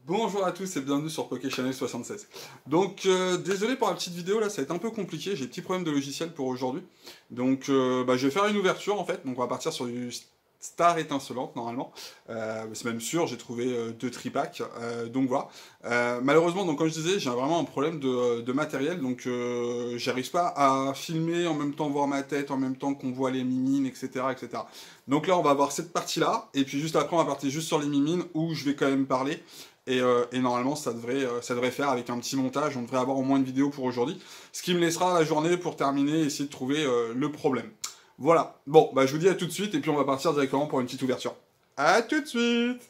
Bonjour à tous et bienvenue sur PokéChannel 76. Donc désolé pour la petite vidéo là, ça va être un peu compliqué, j'ai des petits problèmes de logiciel pour aujourd'hui. Donc je vais faire une ouverture en fait, donc on va partir sur du Star étincelante normalement. C'est même sûr, j'ai trouvé deux tripacks, donc voilà. Malheureusement, donc comme je disais, j'ai vraiment un problème de matériel, donc j'arrive pas à filmer en même temps voir ma tête, en même temps qu'on voit les mimines, etc., etc. Donc là on va voir cette partie là, et puis juste après on va partir juste sur les mimines où je vais quand même parler. Et normalement, ça devrait faire avec un petit montage. On devrait avoir au moins une vidéo pour aujourd'hui. Ce qui me laissera la journée pour terminer et essayer de trouver le problème. Voilà. Bon, bah, je vous dis à tout de suite et puis on va partir directement pour une petite ouverture. À tout de suite.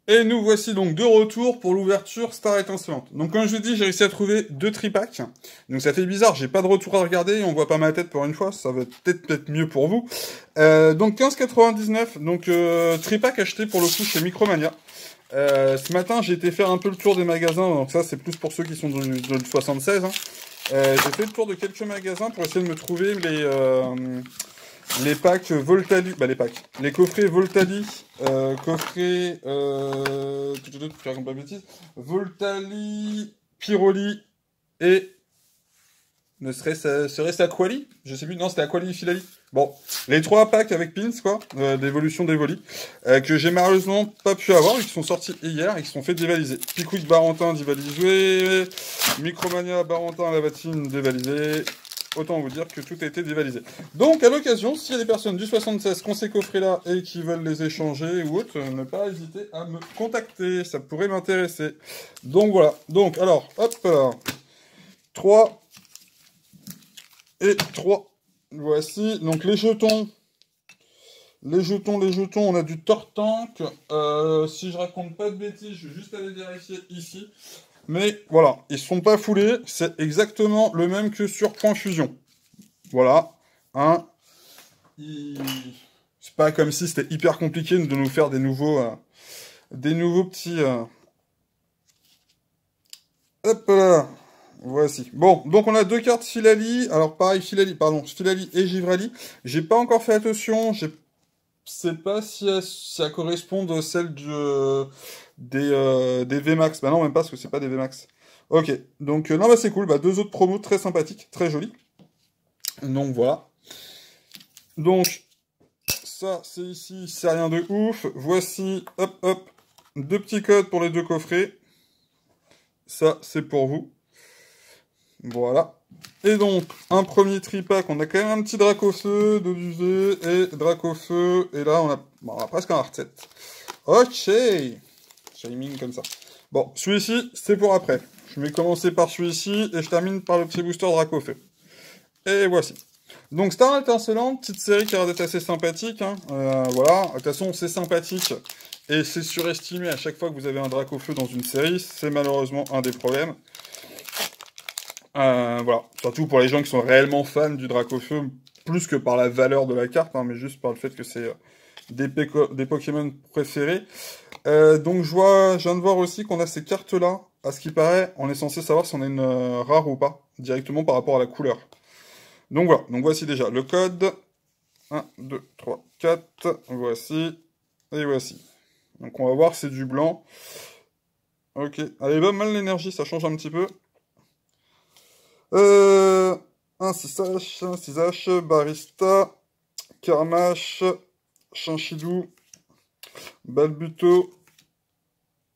Et nous voici donc de retour pour l'ouverture Star étincelante. Donc comme je vous dis, j'ai réussi à trouver deux tripacks. Donc ça fait bizarre, j'ai pas de retour à regarder, on voit pas ma tête pour une fois, ça va peut-être mieux pour vous. Donc 15,99, donc tripack acheté pour le coup chez Micromania. Ce matin, j'ai été faire un peu le tour des magasins, donc ça c'est plus pour ceux qui sont dans le 76. Hein. J'ai fait le tour de quelques magasins pour essayer de me trouver les packs Voltali, les coffrets Voltali, je raconte pas de bêtises, Voltali, Pyroli et serait-ce Aquali? Je sais plus, non, c'était Aquali et Filali. Bon, les trois packs avec pins, quoi, d'évolution d'Evoli, que j'ai malheureusement pas pu avoir, et qui sont sortis hier, et qui sont fait dévaliser. Pickwick Barentin dévalisé, Micromania Barentin Lavatine dévalisé. Autant vous dire que tout a été dévalisé. Donc, à l'occasion, s'il y a des personnes du 76 qui ont ces coffrets-là et qui veulent les échanger ou autre, ne pas hésiter à me contacter, ça pourrait m'intéresser. Donc voilà. Donc, alors, hop, 3 et 3. Voici, donc les jetons. Les jetons, on a du Tortank. Si je raconte pas de bêtises, je vais juste aller vérifier ici. Mais voilà, ils sont pas foulés, c'est exactement le même que sur Point Fusion. Voilà, hein. C'est pas comme si c'était hyper compliqué de nous faire des nouveaux petits... Hop là. Voici. Bon, donc on a deux cartes Filali. Alors pareil, Filali et Givrali. J'ai pas encore fait attention. Je sais pas si ça correspond à celle des VMAX. Bah non, même pas, parce que c'est pas des VMAX. Ok, donc non, bah c'est cool. Bah, deux autres promos très sympathiques, très jolis. Donc voilà. Donc, ça, c'est ici, c'est rien de ouf. Voici, hop, hop, deux petits codes pour les deux coffrets. Ça, c'est pour vous. Voilà. Et donc, un premier tripack, on a quand même un petit Dracofeu, de d'usée, et Dracofeu, et là, on a presque un Art 7. Ok. Shaming comme ça. Bon, celui-ci, c'est pour après. Je vais commencer par celui-ci, et je termine par le petit booster Dracofeu. Et voici. Donc, Star étincelante, petite série qui a l'air d'être assez sympathique. Hein. Voilà, de toute façon, c'est sympathique, et c'est surestimé à chaque fois que vous avez un Dracofeu dans une série. C'est malheureusement un des problèmes. Voilà, surtout pour les gens qui sont réellement fans du Dracofeu, plus que par la valeur de la carte, hein, mais juste par le fait que c'est des Pokémon préférés. Donc je viens de voir aussi qu'on a ces cartes-là. À ce qui paraît, on est censé savoir si on a une rare ou pas, directement par rapport à la couleur. Donc voilà, donc voici déjà le code. 1, 2, 3, 4, voici, et voici. Donc on va voir, c'est du blanc. Ok, allez, pas mal l'énergie, ça change un petit peu. Un 6H, Barista, Karmash, Chinchidou, Balbuto,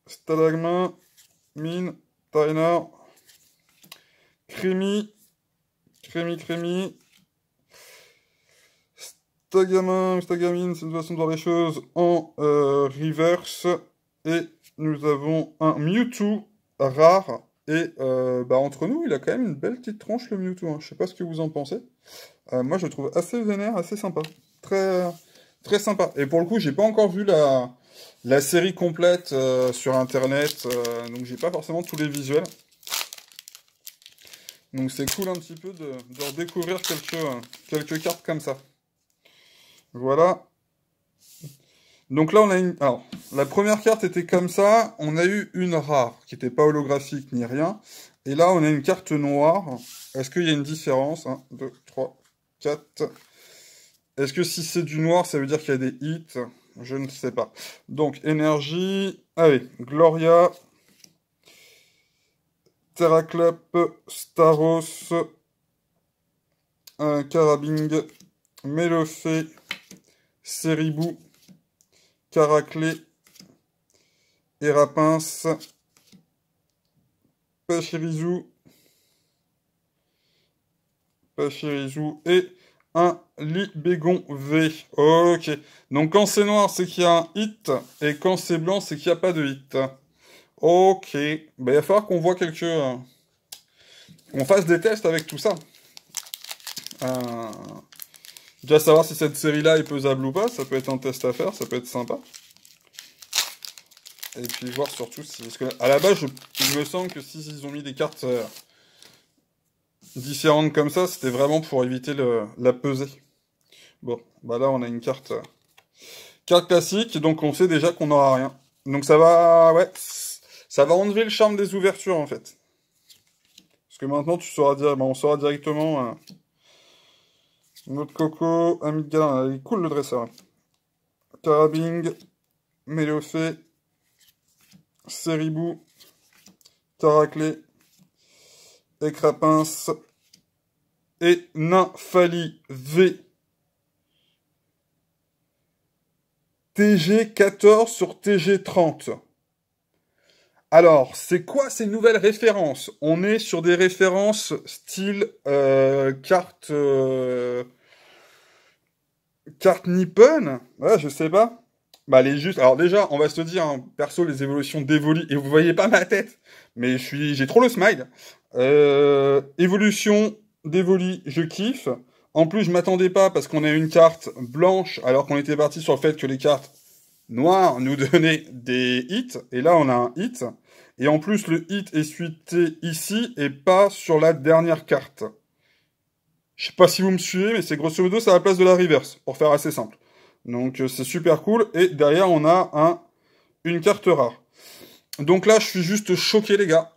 Stalagmin, Mine, Tainard, Crémi, Stagamine, c'est une façon de voir les choses, en reverse. Et nous avons un Mewtwo rare. Et entre nous, il a quand même une belle petite tronche, le Mewtwo. Hein. Je sais pas ce que vous en pensez. Moi, je le trouve assez vénère, assez sympa. Très, très sympa. Et pour le coup, j'ai pas encore vu la série complète sur Internet. Donc, j'ai pas forcément tous les visuels. Donc, c'est cool un petit peu de redécouvrir quelques cartes comme ça. Voilà. Donc là, on a une... Alors, la première carte était comme ça. On a eu une rare, qui n'était pas holographique ni rien. Et là, on a une carte noire. Est-ce qu'il y a une différence? 1, 2, 3, 4. Est-ce que si c'est du noir, ça veut dire qu'il y a des hits? Je ne sais pas. Donc, énergie, Allez, Gloria, Terraclap, Staros, Carabing, Mélofée, Seribou, Caraclé, Érapince, Pachirisu et un Libégon V. Ok. Donc quand c'est noir, c'est qu'il y a un hit, et quand c'est blanc, c'est qu'il n'y a pas de hit. Ok. Ben, il va falloir qu'on voit quelques... qu'on fasse des tests avec tout ça. Déjà savoir si cette série-là est pesable ou pas, ça peut être un test à faire, ça peut être sympa. Et puis voir surtout si... Parce que à la base, je me sens que s'ils ont mis des cartes différentes comme ça, c'était vraiment pour éviter la pesée. Bon, bah là on a une carte classique, donc on sait déjà qu'on n'aura rien. Donc ça va... Ouais, ça va enlever le charme des ouvertures en fait. Parce que maintenant tu sauras dire... Bah, on saura directement... Notre coco, ami de galin, il est cool le dresseur. Carabing, Mélofée, Seribou, Taraclé, Écrapince et Nymphali V. TG14 sur TG30. Alors, c'est quoi ces nouvelles références? On est sur des références style carte Nippon? Ouais, je sais pas. Bah, elle est juste... Alors déjà, on va se dire, hein, perso, les évolutions d'Evoli, et vous voyez pas ma tête, mais j'ai trop le smile. Évolution d'Evoli, je kiffe. En plus, je m'attendais pas, parce qu'on a une carte blanche, alors qu'on était parti sur le fait que les cartes noires nous donnaient des hits, et là, on a un hit. Et en plus, le hit est suité ici, et pas sur la dernière carte. Je sais pas si vous me suivez, mais c'est grosso modo, c'est à la place de la reverse, pour faire assez simple. Donc c'est super cool. Et derrière, on a une carte rare. Donc là, je suis juste choqué, les gars.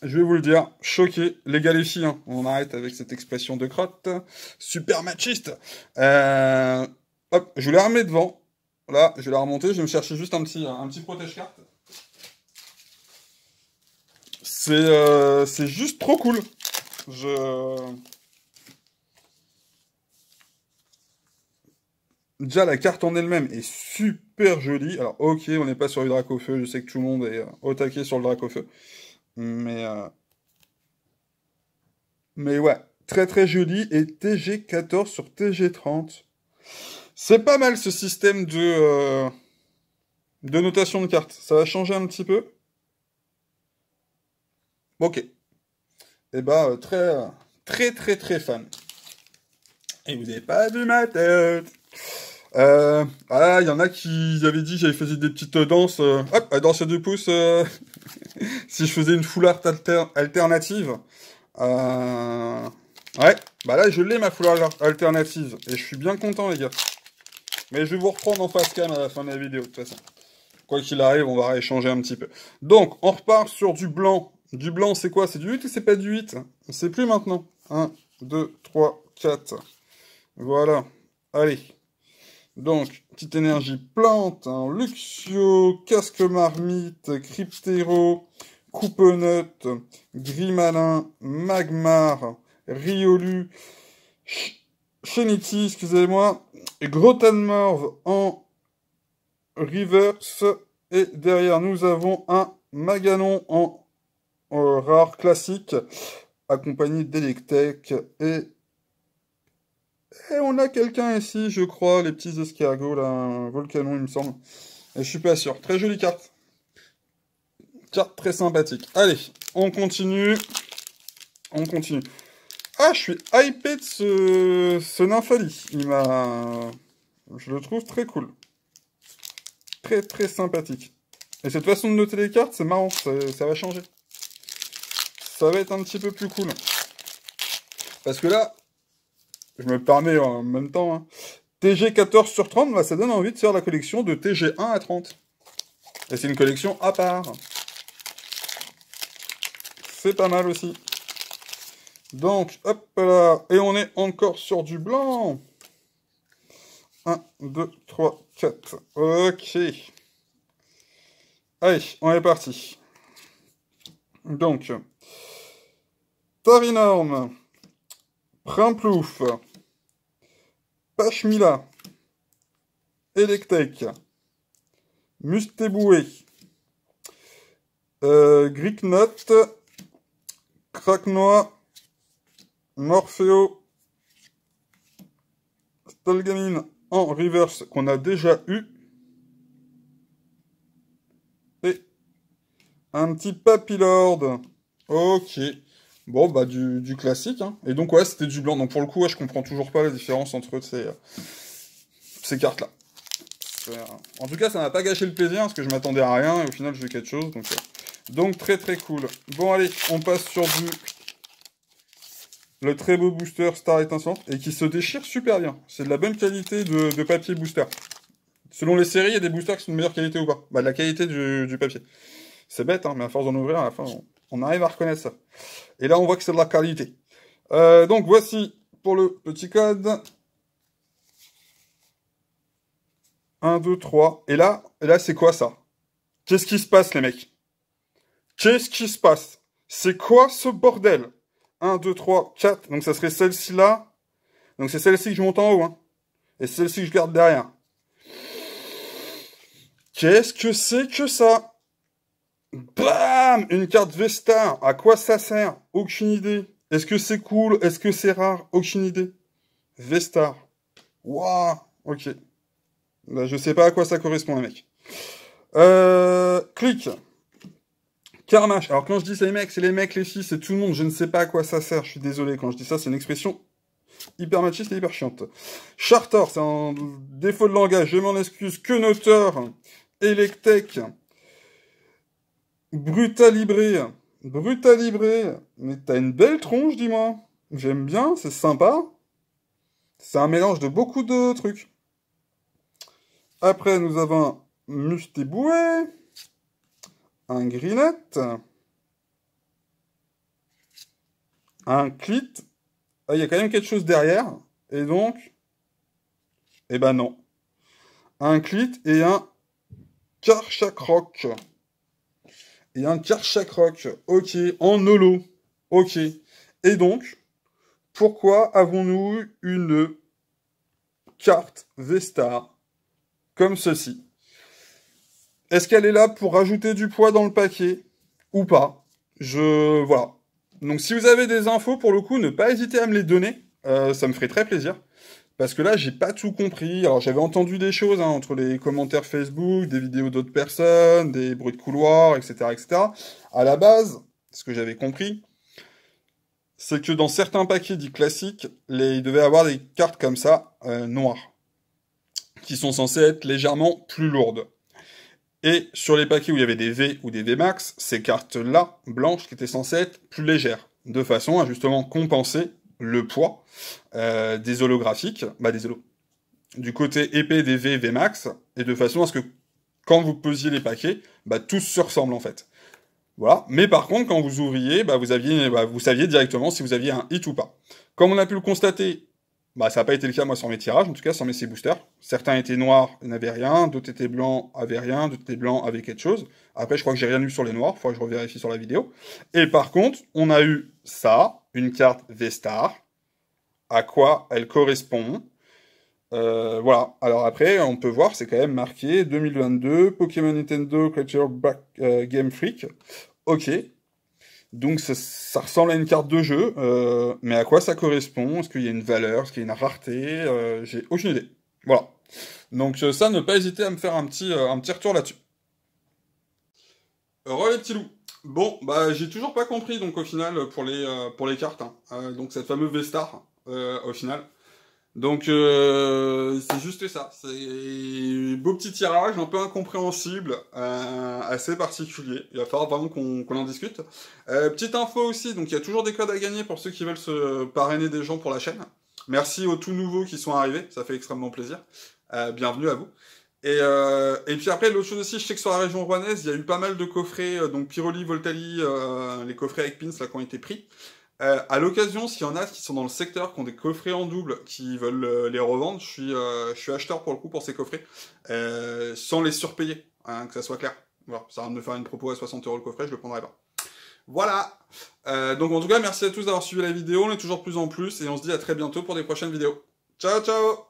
Je vais vous le dire, choqué. Les gars, les filles, hein. On arrête avec cette expression de crotte. Super machiste. Hop, je la remets devant. Là, je vais la remonter. Je vais me chercher juste un petit protège-carte. C'est juste trop cool. Déjà, la carte en elle-même est super jolie. Alors, ok, on n'est pas sur le Dracofeu. Je sais que tout le monde est au taquet sur le Dracofeu. Mais ouais, très très joli. Et TG14 sur TG30. C'est pas mal ce système de notation de cartes. Ça va changer un petit peu. Ok. Et bah, très très très fan. Et vous n'avez pas vu ma tête. Ah, il y en a qui avaient dit que j'avais fait des petites danses. Hop, à danse à 2 pouces. Si je faisais une full art alternative. Ouais, bah là, je l'ai ma full art alternative. Et je suis bien content, les gars. Mais je vais vous reprendre en face cam à la fin de la vidéo, de toute façon. Quoi qu'il arrive, on va rééchanger un petit peu. Donc, on repart sur du blanc. Du blanc, c'est quoi? C'est du 8 ou c'est pas du 8? On sait plus maintenant. 1, 2, 3, 4. Voilà. Allez. Donc, petite énergie plante, hein, Luxio, Casque Marmite, Cryptéro, Coupenut, Grimalin, Magmar, Riolu, Shenity, excusez-moi, et Grotanmorve en reverse. Et derrière, nous avons un Maganon en rare classique, accompagné d'Electek et on a quelqu'un ici, je crois, les petits escargots, là, un Volcanon, il me semble. Et je suis pas sûr. Très jolie carte. Carte très sympathique. Allez, on continue. On continue. Ah, je suis hypé de ce Nymphali. Je le trouve très cool. Très, très sympathique. Et cette façon de noter les cartes, c'est marrant. Ça va changer. Ça va être un petit peu plus cool. Parce que là, je me permets en même temps, hein. TG14 sur 30, bah, ça donne envie de faire la collection de TG1 à 30. Et c'est une collection à part. C'est pas mal aussi. Donc, hop là. Et on est encore sur du blanc. 1, 2, 3, 4. Ok. Allez, on est parti. Donc, Tarinorm, Primplouf, Pashmila, Electek, Mustéboué, Gricknot, Kraknoa, Morpheo, Stolgamine en reverse qu'on a déjà eu. Et un petit Papillord. Ok. Bon, bah du classique. Hein. Et donc, ouais, c'était du blanc. Donc, pour le coup, ouais, je comprends toujours pas la différence entre ces cartes-là. En tout cas, ça m'a pas gâché le plaisir, parce que je m'attendais à rien, et au final, j'ai eu quelque chose. Donc très très cool. Bon, allez, on passe sur le très beau booster Star Étincelante, et qui se déchire super bien. C'est de la bonne qualité de papier booster. Selon les séries, il y a des boosters qui sont de meilleure qualité ou pas. Bah, de la qualité du papier. C'est bête, hein, mais à force d'en ouvrir, à la fin, on arrive à reconnaître ça. Et là, on voit que c'est de la qualité. Donc, voici pour le petit code. 1, 2, 3. Et là c'est quoi ça? Qu'est-ce qui se passe, les mecs? Qu'est-ce qui se passe? C'est quoi ce bordel? 1, 2, 3, 4. Donc, ça serait celle-ci là. Donc, c'est celle-ci que je monte en haut. Hein. Et celle-ci que je garde derrière. Qu'est-ce que c'est que ça? Bam! Une carte Vestar. À quoi ça sert? Aucune idée. Est-ce que c'est cool? Est-ce que c'est rare? Aucune idée. Vestar. Waouh! Ok. Là, je sais pas à quoi ça correspond, les mecs. Clic. Carmache. Alors, quand je dis c'est les mecs, les filles, c'est tout le monde. Je ne sais pas à quoi ça sert. Je suis désolé. Quand je dis ça, c'est une expression hyper machiste et hyper chiante. Charter, c'est un défaut de langage. Je m'en excuse. Que noteur. Electek. Brutalibré. Brutalibré. Mais t'as une belle tronche, dis-moi. J'aime bien, c'est sympa. C'est un mélange de beaucoup de trucs. Après, nous avons un Mustéboué. Un Greenette. Un Clit. Ah, il y a quand même quelque chose derrière. Et donc... Eh ben non. Un Clit et un Karchakroc. Et un Karchakroc. Ok. En holo. Ok. Et donc, pourquoi avons-nous une carte Vestar comme ceci? Est-ce qu'elle est là pour rajouter du poids dans le paquet ou pas? Voilà. Donc si vous avez des infos, pour le coup, ne pas hésiter à me les donner. Ça me ferait très plaisir. Parce que là, j'ai pas tout compris. Alors, j'avais entendu des choses, hein, entre les commentaires Facebook, des vidéos d'autres personnes, des bruits de couloir, etc., etc. À la base, ce que j'avais compris, c'est que dans certains paquets dits classiques, il devait avoir des cartes comme ça, noires, qui sont censées être légèrement plus lourdes. Et sur les paquets où il y avait des V ou des VMAX, ces cartes-là, blanches, qui étaient censées être plus légères, de façon à justement compenser le poids des holographiques, du côté épais des V VMAX, et de façon à ce que quand vous pesiez les paquets, tous se ressemblent en fait. Voilà. Mais par contre, quand vous ouvriez, vous saviez directement si vous aviez un hit ou pas. Comme on a pu le constater, ça n'a pas été le cas, moi, sur mes tirages, en tout cas, sur mes C boosters. Certains étaient noirs, n'avaient rien, d'autres étaient blancs, avaient rien, d'autres étaient blancs, avaient quelque chose. Après, je crois que j'ai rien eu sur les noirs, il faudra que je revérifie sur la vidéo. Et par contre, on a eu ça, une carte V-Star, à quoi elle correspond. Voilà. Alors après, on peut voir, c'est quand même marqué 2022, Pokémon Nintendo Creature Back Game Freak. Ok. Donc ça ressemble à une carte de jeu, mais à quoi ça correspond? Est-ce qu'il y a une valeur? Est-ce qu'il y a une rareté? J'ai aucune idée. Voilà. Donc ça, ne pas hésiter à me faire un petit retour là-dessus. Re les petits loups. Bon, j'ai toujours pas compris, donc au final, pour les cartes, hein. Donc cette fameuse V-Star, au final. Donc c'est juste ça, c'est beau petit tirage, un peu incompréhensible, assez particulier, il va falloir vraiment qu'on en discute. Petite info aussi, donc il y a toujours des codes à gagner pour ceux qui veulent se parrainer des gens pour la chaîne. Merci aux tout nouveaux qui sont arrivés, ça fait extrêmement plaisir. Bienvenue à vous. Et puis après, l'autre chose aussi, je sais que sur la région rouennaise, il y a eu pas mal de coffrets, donc Pyroli, Voltali, les coffrets avec pins là qui ont été pris. À l'occasion, s'il y en a qui sont dans le secteur, qui ont des coffrets en double, qui veulent les revendre, je suis acheteur pour le coup pour ces coffrets, sans les surpayer, hein, que ça soit clair. Voilà, ça va me faire une propo à 60 € le coffret, je le prendrai pas. Voilà. Donc en tout cas, merci à tous d'avoir suivi la vidéo, on est toujours de plus en plus, et on se dit à très bientôt pour des prochaines vidéos. Ciao, ciao!